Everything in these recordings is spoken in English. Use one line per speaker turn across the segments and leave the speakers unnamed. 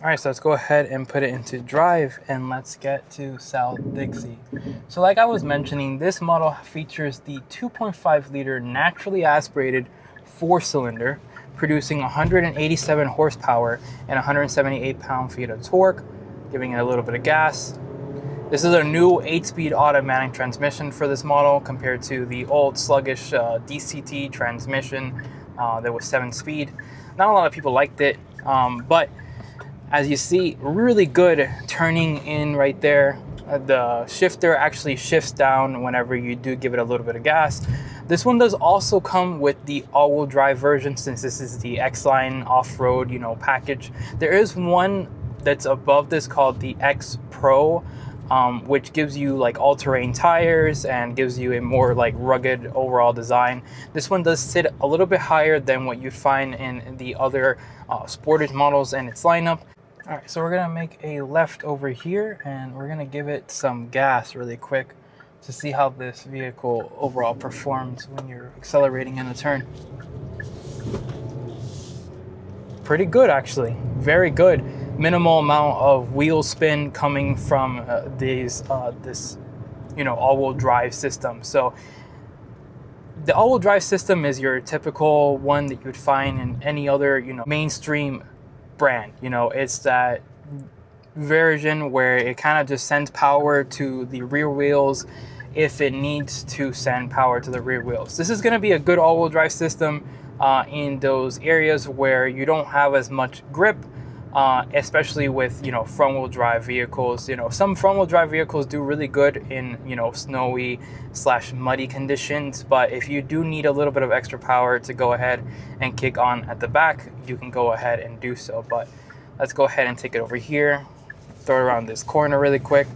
All right, so let's go ahead and put it into drive and let's get to South Dixie. So like I was mentioning, this model features the 2.5 liter naturally aspirated 4-cylinder, producing 187 horsepower and 178 pound-feet of torque, giving it a little bit of gas. This is a new 8-speed automatic transmission for this model compared to the old sluggish DCT transmission that was 7-speed. Not a lot of people liked it, but as you see, really good turning in right there. The shifter actually shifts down whenever you do give it a little bit of gas. This one does also come with the all-wheel drive version, since this is the X-Line off-road, package. There is one that's above this called the X Pro, which gives you like all-terrain tires and gives you a more like rugged overall design. This one does sit a little bit higher than what you'd find in the other Sportage models in its lineup. All right, so we're gonna make a left over here and we're gonna give it some gas really quick to see how this vehicle overall performs when you're accelerating in a turn. Pretty good, actually, very good. Minimal amount of wheel spin coming from this all-wheel drive system. So the all-wheel drive system is your typical one that you would find in any other mainstream brand. It's that version where it kind of just sends power to the rear wheels if it needs to send power to the rear wheels. This is going to be a good all-wheel drive system in those areas where you don't have as much grip, especially with front-wheel drive vehicles. Some front-wheel drive vehicles do really good in snowy / muddy conditions, but if you do need a little bit of extra power to go ahead and kick on at the back, you can go ahead and do so. But let's go ahead and take it over here, throw it around this corner really quick.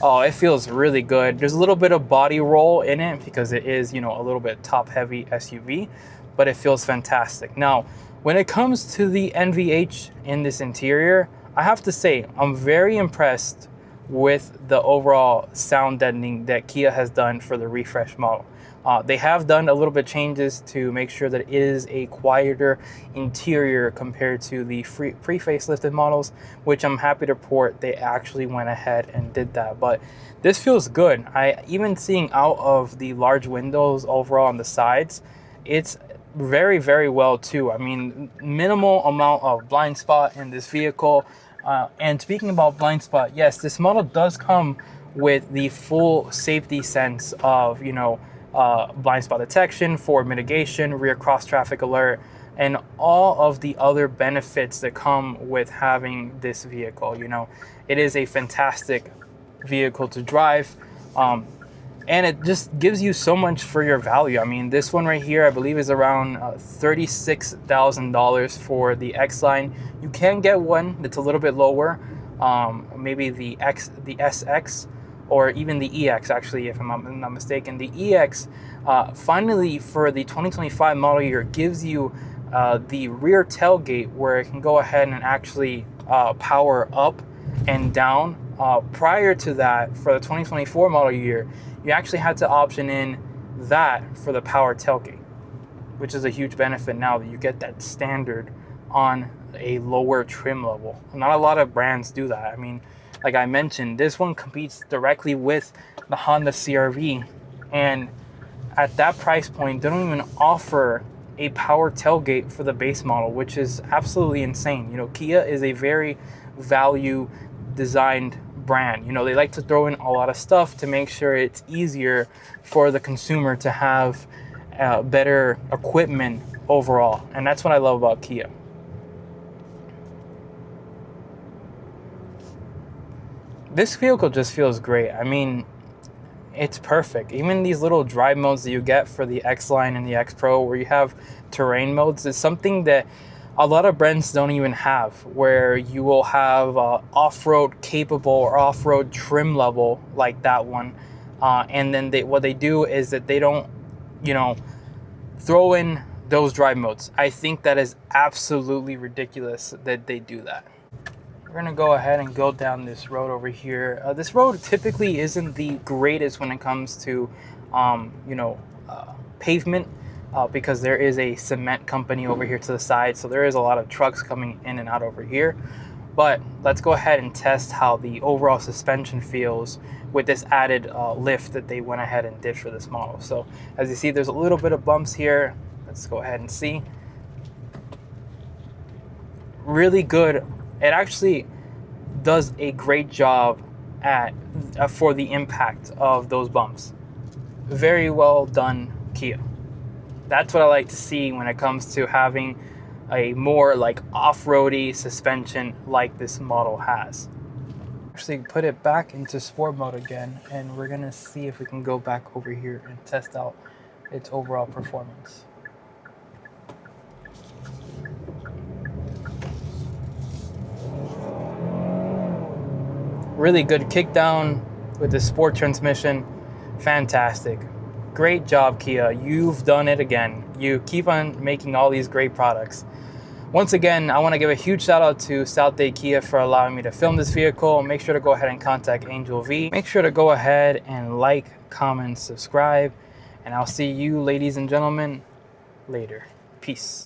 Oh, it feels really good. There's a little bit of body roll in it because it is a little bit top heavy SUV, but it feels fantastic. Now when it comes to the NVH in this interior, I have to say I'm very impressed with the overall sound deadening that Kia has done for the refresh model. They have done a little bit changes to make sure that it is a quieter interior compared to the pre-facelifted models, which I'm happy to report they actually went ahead and did that. But this feels good. Even seeing out of the large windows overall on the sides, it's very, very well too. I mean, minimal amount of blind spot in this vehicle. And speaking about blind spot, yes, this model does come with the full safety sense of blind spot detection, forward mitigation, rear cross traffic alert, and all of the other benefits that come with having this vehicle. It is a fantastic vehicle to drive. And it just gives you so much for your value. I mean, this one right here, I believe, is around $36,000 for the X-Line. You can get one that's a little bit lower, maybe the SX, or even the EX, actually, if I'm not mistaken. The EX, finally, for the 2025 model year, gives you the rear tailgate where it can go ahead and actually power up and down. Prior to that, for the 2024 model year, you actually had to option in that for the power tailgate, which is a huge benefit now that you get that standard on a lower trim level. Not a lot of brands do that. I mean, like I mentioned, this one competes directly with the Honda CR-V, and at that price point, they don't even offer a power tailgate for the base model, which is absolutely insane. Kia is a very value designed brand. They like to throw in a lot of stuff to make sure it's easier for the consumer to have better equipment overall, and that's what I love about Kia. This vehicle just feels great. I mean, it's perfect. Even these little drive modes that you get for the X-Line and the X Pro, where you have terrain modes, is something that a lot of brands don't even have, where you will have off-road capable or off-road trim level like that one. And then what they do is that they don't, throw in those drive modes. I think that is absolutely ridiculous that they do that. We're gonna go ahead and go down this road over here. This road typically isn't the greatest when it comes to, pavement. Because there is a cement company over here to the side, so there is a lot of trucks coming in and out over here. But let's go ahead and test how the overall suspension feels with this added lift that they went ahead and did for this model. So as you see, there's a little bit of bumps here. Let's go ahead and see. Really good. It actually does a great job at for the impact of those bumps. Very well done, Kia. That's what I like to see when it comes to having a more like off-roady suspension like this model has. Actually put it back into sport mode again, and we're gonna see if we can go back over here and test out its overall performance. Really good kickdown with the sport transmission. Fantastic. Great job, Kia. You've done it again. You keep on making all these great products. Once again, I want to give a huge shout out to South Dade Kia for allowing me to film this vehicle. Make sure to go ahead and contact Angel V. Make sure to go ahead and like, comment, subscribe, and I'll see you, ladies and gentlemen, later. Peace.